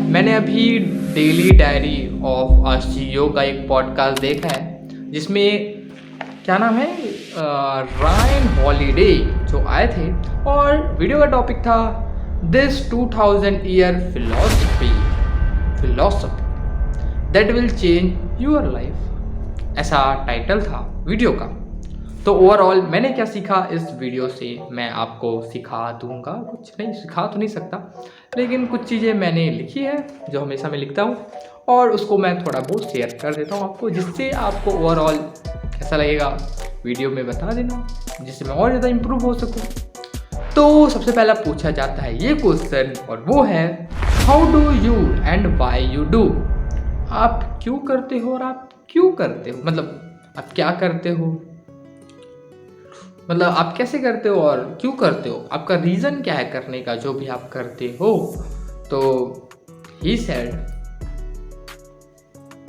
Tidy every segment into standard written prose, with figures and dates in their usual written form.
मैंने अभी daily diary of a CEO का एक पॉडकास्ट देखा है जिसमें क्या नाम है रायन हॉलिडे जो आए थे और वीडियो का टॉपिक था this 2000 year philosophy that will change your life, ऐसा टाइटल था वीडियो का। तो ओवरऑल मैंने क्या सीखा इस वीडियो से मैं आपको सिखा दूंगा। कुछ नहीं सिखा तो नहीं सकता, लेकिन कुछ चीज़ें मैंने लिखी है जो हमेशा मैं लिखता हूँ और उसको मैं थोड़ा बहुत शेयर कर देता हूँ आपको, जिससे आपको ओवरऑल कैसा लगेगा वीडियो में बता देना, जिससे मैं और ज़्यादा इम्प्रूव हो सकूँ। तो सबसे पहला पूछा जाता है ये क्वेश्चन और वो है how do you and why you do. आप क्यों करते हो और आप क्यों करते हो, मतलब आप क्या करते हो, मतलब आप कैसे करते हो और क्यों करते हो, आपका रीज़न क्या है करने का जो भी आप करते हो। तो ही सेड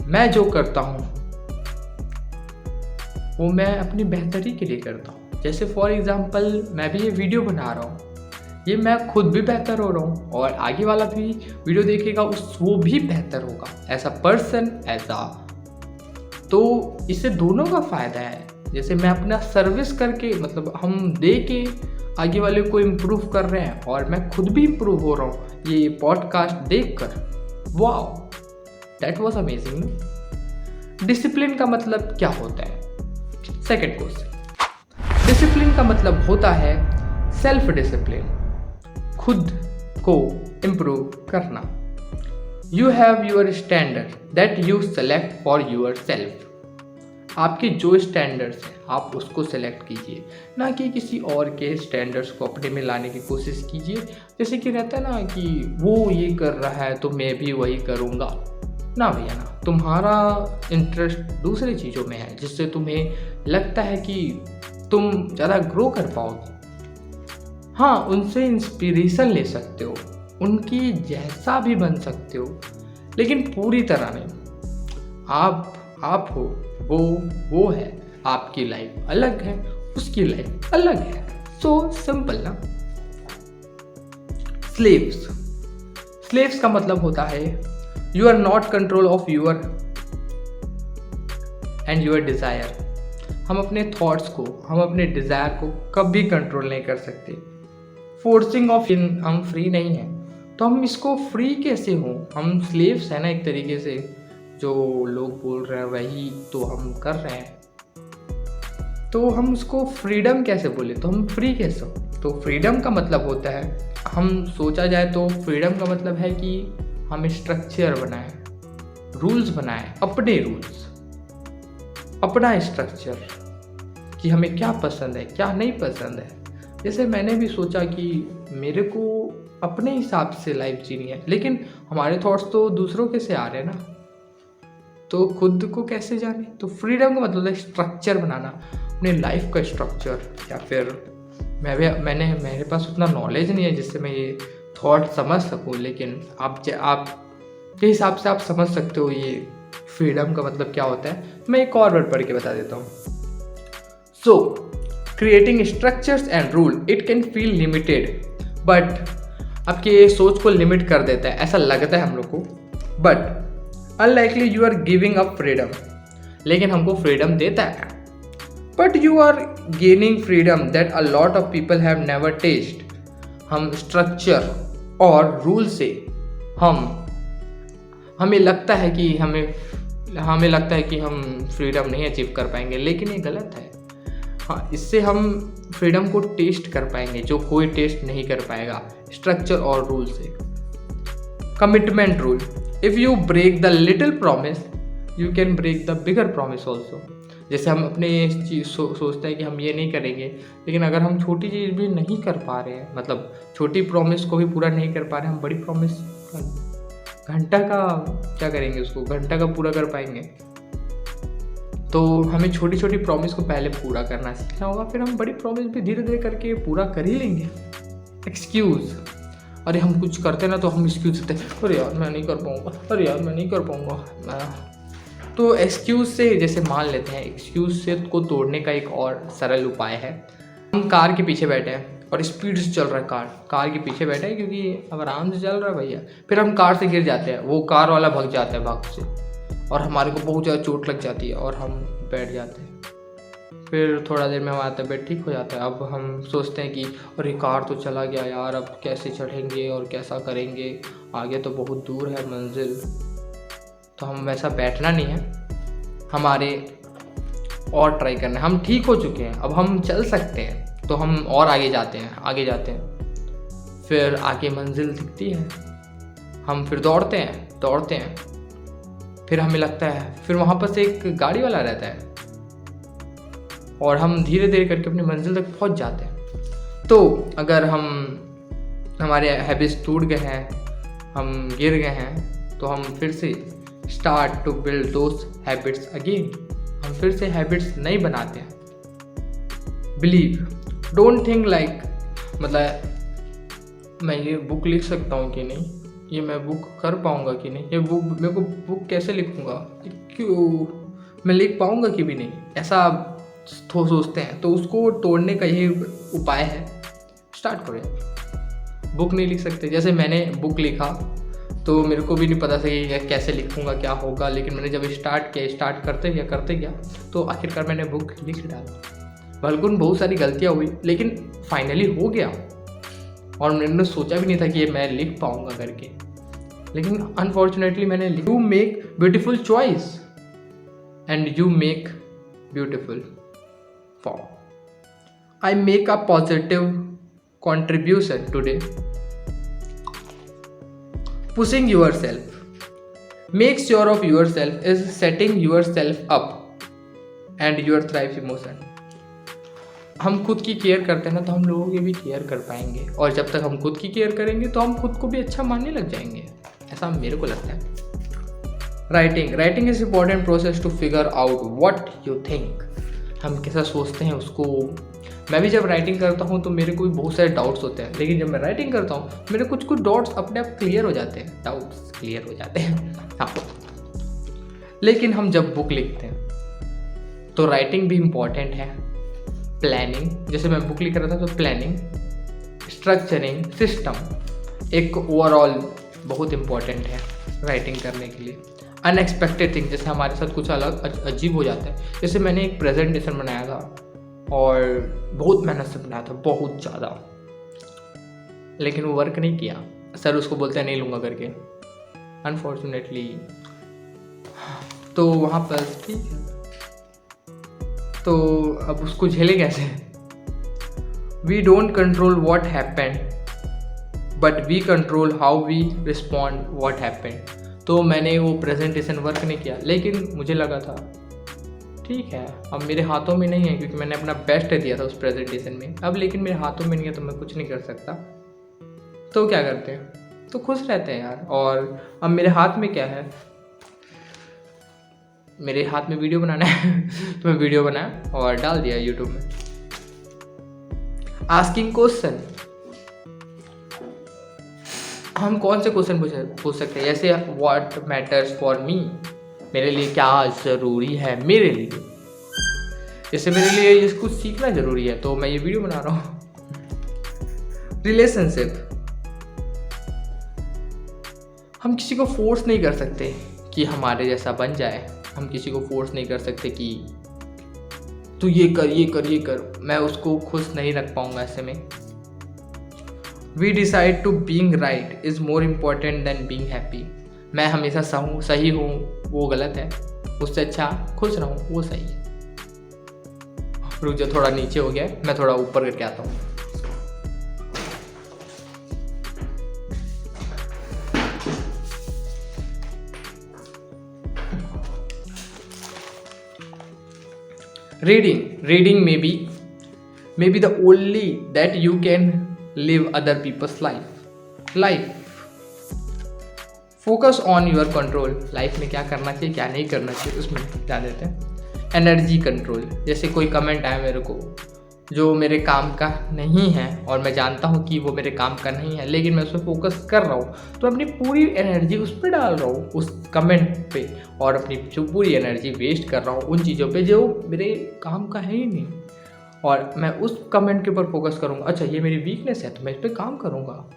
मैं जो करता हूँ वो मैं अपनी बेहतरी के लिए करता हूँ। जैसे फॉर एग्जांपल मैं भी ये वीडियो बना रहा हूँ, ये मैं खुद भी बेहतर हो रहा हूँ और आगे वाला भी वीडियो देखेगा वो भी बेहतर होगा एज अ पर्सन तो इससे दोनों का फ़ायदा है। जैसे मैं अपना सर्विस करके मतलब हम दे के आगे वाले को इम्प्रूव कर रहे हैं और मैं खुद भी इम्प्रूव हो रहा हूँ ये पॉडकास्ट देखकर। Wow that was amazing. Discipline का मतलब क्या होता है? Second question. डिसिप्लिन का मतलब होता है सेल्फ डिसिप्लिन, खुद को इम्प्रूव करना। You have your standard that you select for your self. आपके जो स्टैंडर्ड्स हैं आप उसको सेलेक्ट कीजिए, ना कि किसी और के स्टैंडर्ड्स को अपने में लाने की कोशिश कीजिए। जैसे कि रहता है ना कि वो ये कर रहा है तो मैं भी वही करूँगा। ना भैया ना, तुम्हारा इंटरेस्ट दूसरी चीज़ों में है जिससे तुम्हें लगता है कि तुम ज़्यादा ग्रो कर पाओगे। हाँ, उनसे इंस्पिरेशन ले सकते हो, उनकी जैसा भी बन सकते हो, लेकिन पूरी तरह नहीं। आप हो, वो है, आपकी लाइफ अलग है, उसकी लाइफ अलग है। सो सिंपल ना। स्लेव्स का मतलब होता है you are not control of your and your desire. हम अपने थॉट्स को, हम अपने डिज़ायर को कभी कंट्रोल नहीं कर सकते। फोर्सिंग ऑफ इन, हम फ्री नहीं हैं, तो हम इसको फ्री कैसे हों? हम स्लेव्स हैं ना एक तरीके से, जो लोग बोल रहे हैं वही तो हम कर रहे हैं, तो हम उसको फ्रीडम कैसे बोले, तो हम फ्री कैसे हो? तो फ्रीडम का मतलब होता है, हम सोचा जाए तो फ्रीडम का मतलब है कि हम स्ट्रक्चर बनाएं, रूल्स बनाएं, अपने रूल्स, अपना स्ट्रक्चर कि हमें क्या पसंद है क्या नहीं पसंद है। जैसे मैंने भी सोचा कि मेरे को अपने हिसाब से लाइफ जीनी है, लेकिन हमारे थॉट्स तो दूसरों के से आ रहे हैं ना, तो खुद को कैसे जाने। तो फ्रीडम का मतलब है स्ट्रक्चर बनाना, अपने लाइफ का स्ट्रक्चर। या फिर मेरे पास उतना नॉलेज नहीं है जिससे मैं ये थॉट समझ सकूं, लेकिन आप के हिसाब से आप समझ सकते हो ये फ्रीडम का मतलब क्या होता है। मैं एक और वर्ड पढ़ के बता देता हूँ। सो creating structures and rule it can feel limited, but आपके सोच को लिमिट कर देता है, ऐसा लगता है हम लोग को। But unlikely you are giving up freedom, लेकिन हमको फ्रीडम देता है। But you are gaining freedom that a lot of people have never test. हम स्ट्रक्चर और रूल से हमें लगता है कि हम फ्रीडम नहीं अचीव कर पाएंगे, लेकिन ये गलत है। हाँ, इससे हम फ्रीडम को टेस्ट कर पाएंगे जो कोई टेस्ट नहीं कर पाएगा स्ट्रक्चर और रूल से। Commitment rule, if you break the little promise you can break the bigger promise also. जैसे हम अपने चीज़ सोचते हैं कि हम ये नहीं करेंगे, लेकिन अगर हम छोटी चीज़ भी नहीं कर पा रहे हैं, मतलब छोटी प्रॉमिस को भी पूरा नहीं कर पा रहे हैं, हम बड़ी प्रॉमिस घंटा का क्या करेंगे, उसको घंटा का पूरा कर पाएंगे। तो हमें छोटी छोटी प्रॉमिस को पहले पूरा करना सीखना होगा, फिर हम बड़ी प्रॉमिस भी धीरे धीरे करके पूरा कर ही लेंगे। एक्सक्यूज़, अरे हम कुछ करते ना तो हम एक्सक्यूज़ देते हैं, अरे यार मैं नहीं कर पाऊँगा, अरे यार मैं नहीं कर पाऊँगा। तो एक्सक्यूज़ से, जैसे मान लेते हैं एक्सक्यूज़ से को तोड़ने का एक और सरल उपाय है। हम कार के पीछे बैठे हैं और स्पीड से चल रहा है, कार के पीछे बैठे हैं क्योंकि अब आराम से चल रहा है भैया। फिर हम कार से गिर जाते हैं, वो कार वाला भाग जाता है भाग से, और हमारे को बहुत ज़्यादा चोट लग जाती है और हम बैठ जाते हैं। फिर थोड़ा देर में हमारा तबीयत ठीक हो जाता है। अब हम सोचते हैं कि अरे कार तो चला गया यार, अब कैसे चढ़ेंगे और कैसा करेंगे, आगे तो बहुत दूर है मंजिल। तो हम वैसा बैठना नहीं है, हमारे और ट्राई करना है। हम ठीक हो चुके हैं, अब हम चल सकते हैं, तो हम और आगे जाते हैं। फिर आगे मंजिल दिखती है, हम फिर दौड़ते हैं। फिर हमें लगता है, फिर वहाँ पर से एक गाड़ी वाला रहता है और हम धीरे धीरे करके अपनी मंजिल तक पहुँच जाते हैं। तो अगर हमारे हैबिट्स टूट गए हैं, हम गिर गए हैं, तो हम फिर से start to build those habits again. हम फिर से हैबिट्स नहीं बनाते हैं। बिलीव, डोंट थिंक लाइक, मतलब मैं ये बुक लिख सकता हूँ कि नहीं, ये मैं बुक कर पाऊँगा कि नहीं, ये बुक मेरे को बुक कैसे लिखूँगा, क्यों मैं लिख पाऊँगा कि भी नहीं, ऐसा तो सोचते हैं। तो उसको तोड़ने का यही उपाय है, स्टार्ट करें। बुक नहीं लिख सकते, जैसे मैंने बुक लिखा तो मेरे को भी नहीं पता था कि कैसे लिखूँगा, क्या होगा, लेकिन मैंने जब स्टार्ट करते गया तो आखिरकार मैंने बुक लिख डाला। बल्कि बहुत सारी गलतियाँ हुई, लेकिन फाइनली हो गया और मैंने सोचा भी नहीं था कि ये मैं लिख पाऊँगा करके, लेकिन अनफॉर्चुनेटली मैंने you make beautiful choice and you make beautiful form. I make a positive contribution today. Pushing yourself. Make sure of yourself is setting yourself up and your thrive emotion. हम खुद की केयर करते हैं ना, तो हम लोगों की भी केयर कर पाएंगे, और जब तक हम खुद की केयर करेंगे तो हम खुद को भी अच्छा मानने लग जाएंगे, ऐसा मेरे को लगता है। Writing is important process to figure out what you think. हम कैसा सोचते हैं उसको। मैं भी जब राइटिंग करता हूँ तो मेरे को भी बहुत सारे डाउट्स होते हैं, लेकिन जब मैं राइटिंग करता हूँ मेरे कुछ डाउट्स अपने आप क्लियर हो जाते हैं, हाँ। लेकिन हम जब बुक लिखते हैं तो राइटिंग भी इम्पॉर्टेंट है। प्लानिंग, जैसे मैं बुक लिख रहा था तो प्लानिंग, स्ट्रक्चरिंग, सिस्टम एक ओवरऑल बहुत इम्पॉर्टेंट है राइटिंग करने के लिए। अनएक्सपेक्टेड थिंग, जैसे हमारे साथ कुछ अलग अजीब हो जाता है। जैसे मैंने एक प्रेजेंटेशन बनाया था और बहुत मेहनत से बनाया था, बहुत ज़्यादा, लेकिन वो वर्क नहीं किया। सर उसको बोलते हैं नहीं लूँगा करके, अनफॉर्चुनेटली। तो वहाँ पर ठीक है, तो अब उसको झेले कैसे। We don't control what happened but we control how we respond what happened. तो मैंने वो प्रेजेंटेशन वर्क नहीं किया, लेकिन मुझे लगा था ठीक है, अब मेरे हाथों में नहीं है क्योंकि मैंने अपना बेस्ट दिया था उस प्रेजेंटेशन में। अब लेकिन मेरे हाथों में नहीं है तो मैं कुछ नहीं कर सकता। तो क्या करते हैं, तो खुश रहते हैं यार। और अब मेरे हाथ में क्या है, मेरे हाथ में वीडियो बनाना है तो मैं वीडियो बनाया और डाल दिया यूट्यूब में। आस्किंग क्वेश्चन, हम कौन से क्वेश्चन पूछ सकते हैं, जैसे व्हाट मैटर्स फॉर मी, मेरे लिए क्या ज़रूरी है मेरे लिए। जैसे मेरे लिए ये कुछ सीखना ज़रूरी है तो मैं ये वीडियो बना रहा हूँ। रिलेशनशिप, हम किसी को फोर्स नहीं कर सकते कि हमारे जैसा बन जाए। हम किसी को फोर्स नहीं कर सकते कि तू ये कर। मैं उसको खुश नहीं रख पाऊंगा ऐसे में। We decide to being right is more important than being happy. मैं हमेशा सही हूँ वो गलत है, उससे अच्छा खुश रहूँ वो सही है। रुक जा, थोड़ा नीचे हो गया, मैं थोड़ा ऊपर करके आता हूँ। Reading may be the only that you can live other people's life. Focus on your control. Life में क्या करना चाहिए क्या नहीं करना चाहिए उसमें ध्यान देते हैं। एनर्जी कंट्रोल, जैसे कोई कमेंट आया मेरे को जो मेरे काम का नहीं है और मैं जानता हूँ कि वो मेरे काम का नहीं है, लेकिन मैं उस पर फोकस कर रहा हूँ तो अपनी पूरी एनर्जी उस पर डाल रहा हूँ, उस कमेंट पे, और अपनी जो पूरी एनर्जी वेस्ट कर रहा हूँ उन चीज़ों पे जो मेरे काम का है ही नहीं। और मैं उस कमेंट के ऊपर फोकस करूँगा, अच्छा ये मेरी वीकनेस है तो मैं इस पर काम करूँगा,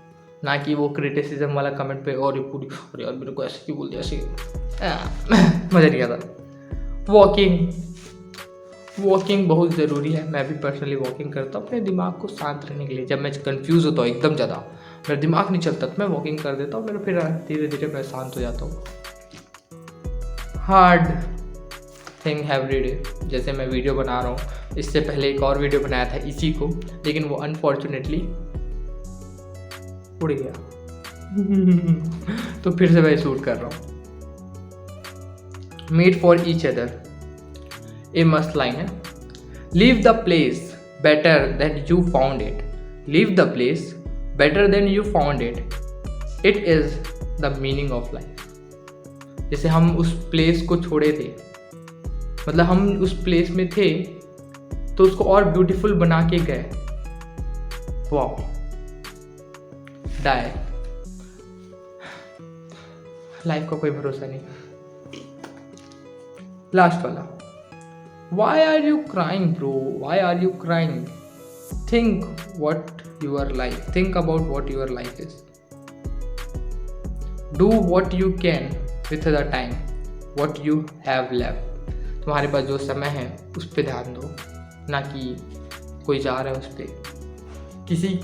ना कि वो क्रिटिसिज्म वाला कमेंट पे और ये पूरी अरे यार मेरे को ऐसे क्यों बोल दिया ऐसे मज़ा नहीं आता। वॉकिंग बहुत ज़रूरी है। मैं भी पर्सनली वॉकिंग करता हूँ अपने दिमाग को शांत रहने के लिए। जब मैं कंफ्यूज होता हूँ एकदम ज़्यादा, मेरा दिमाग नहीं चलता, तो मैं वॉकिंग कर देता हूँ, मेरा फिर धीरे धीरे मैं शांत हो जाता हूँ। हार्ड थिंग एवरी डे, जैसे मैं वीडियो बना रहा हूँ, इससे पहले एक और वीडियो बनाया था इसी को, लेकिन वो अनफॉर्चुनेटली उड़ गया तो फिर से मैं शूट कर रहा हूँ। मेड फॉर ईच अदर, ए मस्त लाइन है। Leave the place better than you found it, leave the place better than you found it, it is the meaning of life. जैसे हम उस प्लेस को छोड़े थे, मतलब हम उस प्लेस में थे तो उसको और ब्यूटीफुल बना के गए। वाओ, डाई, लाइफ का कोई भरोसा नहीं। लास्ट वाला, Why are you crying, bro? Why are you crying? Think what your life. Think about what your life is. Do what you can with the time. What you have left. तुम्हारे पास जो समय है उस पर ध्यान दो, ना कि कोई जा रहा है उस पर। किसी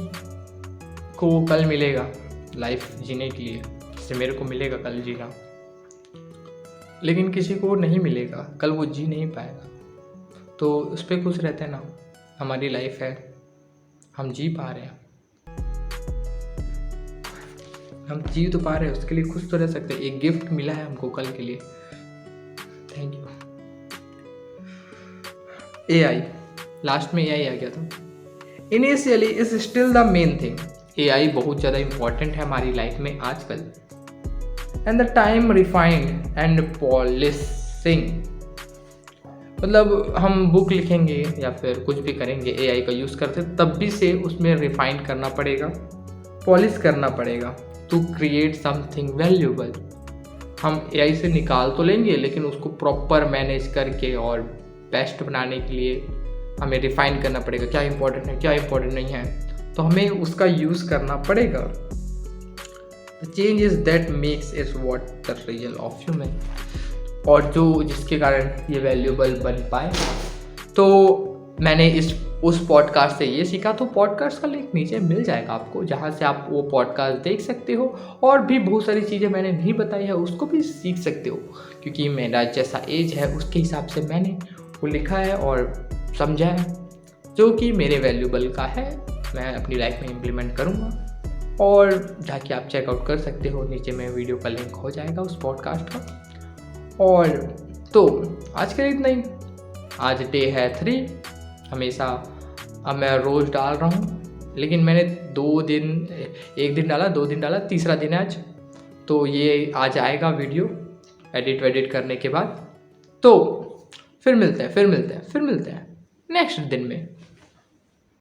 को कल मिलेगा लाइफ जीने के लिए, जैसे मेरे को मिलेगा कल जीना, लेकिन किसी को नहीं मिलेगा, कल वो जी नहीं पाएगा। तो उस पर खुश रहते हैं ना। हमारी लाइफ है, हम जी पा रहे हैं, हम जी तो पा रहे हैं, उसके लिए खुश तो रह सकते हैं। एक गिफ्ट मिला है हमको कल के लिए, थैंक यू। AI, लास्ट में AI आ गया था। Initially is still the main thing. AI बहुत ज़्यादा इम्पॉर्टेंट है हमारी लाइफ में आजकल। And the time refined and polishing, मतलब हम बुक लिखेंगे या फिर कुछ भी करेंगे AI का यूज़ करते, तब भी से उसमें रिफाइन करना पड़ेगा, पॉलिश करना पड़ेगा टू क्रिएट समथिंग वैल्यूएबल। हम AI से निकाल तो लेंगे, लेकिन उसको प्रॉपर मैनेज करके और बेस्ट बनाने के लिए हमें रिफाइन करना पड़ेगा, क्या इंपॉर्टेंट है क्या इंपॉर्टेंट नहीं है, तो हमें उसका यूज़ करना पड़ेगा। The change is that makes is what the real of human, और जो जिसके कारण ये वैल्यूएबल बन पाए। तो मैंने उस पॉडकास्ट से ये सीखा, तो पॉडकास्ट का लिंक नीचे मिल जाएगा आपको, जहाँ से आप वो पॉडकास्ट देख सकते हो, और भी बहुत सारी चीज़ें मैंने नहीं बताई है उसको भी सीख सकते हो, क्योंकि मेरा जैसा एज है उसके हिसाब से मैंने वो लिखा है और समझा है, जो कि मेरे वैल्यूएबल का है, मैं अपनी लाइफ में इम्प्लीमेंट करूँगा। और जाके आप चेकआउट कर सकते हो, नीचे में वीडियो का लिंक हो जाएगा उस पॉडकास्ट का। और तो आज के लिए इतना ही। आज डे है 3, हमेशा अब मैं रोज़ डाल रहा हूँ, लेकिन मैंने 2 दिन, 1 दिन डाला, 2 दिन डाला, तीसरा दिन है आज, तो ये आज आएगा वीडियो एडिट करने के बाद। तो फिर मिलते हैं नेक्स्ट दिन में।